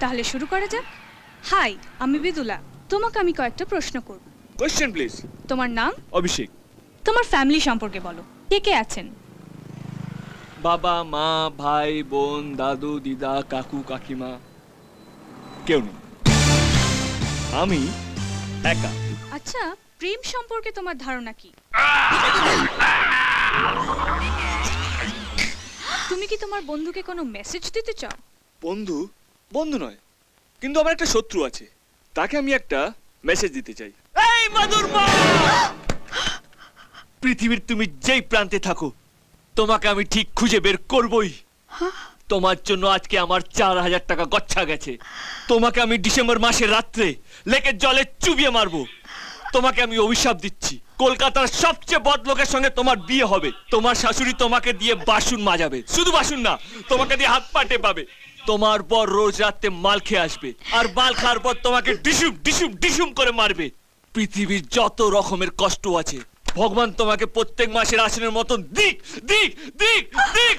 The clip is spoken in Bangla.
তাহলে শুরু করা যাক। হাই, আমি বিদুলা। তোমাকে আমি কয়েকটা প্রশ্ন করব। Question please. তোমার নাম? অভিষেক। তোমার ফ্যামিলি সম্পর্কে বলো, কে কে আছেন? বাবা, মা, ভাই, বোন, দাদু, দিদা, কাকু, কাকিমা, কেউ নেই। আমি একা। আচ্ছা, প্রেম সম্পর্কে তোমার ধারণা কি? তুমি কি তোমার বন্ধুকে কোনো মেসেজ দিতে চাও? বন্ধু? বন্ধু নয়, কিন্তু আমার একটা শত্রু আছে, তাকে আমি একটা মেসেজ দিতে চাই। এই মাদুর মা! পৃথিবীর তুমি যেই প্রান্তে থাকো, তোমাকে আমি ঠিক খুঁজে বের করবই। তোমার জন্য আজকে আমার 4000 টাকা গচ্ছা গেছে। তোমাকে আমি ডিসেম্বর মাসের রাত্রে লেকের জলে চুবিয়ে মারবো। তোমাকে আমি অভিশাপ দিচ্ছি, কলকাতার সবচেয়ে বদ লোকের সঙ্গে তোমার বিয়ে হবে। তোমার শাশুড়ি তোমাকে দিয়ে বাসন মাজাবে, শুধু বাসন না, তোমাকে দিয়ে হাত পা টেপাবে। তোমার পর রোজ রাতে মাল খেয়ে আসবে, আর মাল খাওয়ার পর তোমাকে ডিসুম ডিসুম ডিসুম করে মারবে। পৃথিবীর যত রকমের কষ্ট আছে, ভগবান তোমাকে প্রত্যেক মাসের আসনের মতন দিক দিক দিক দিক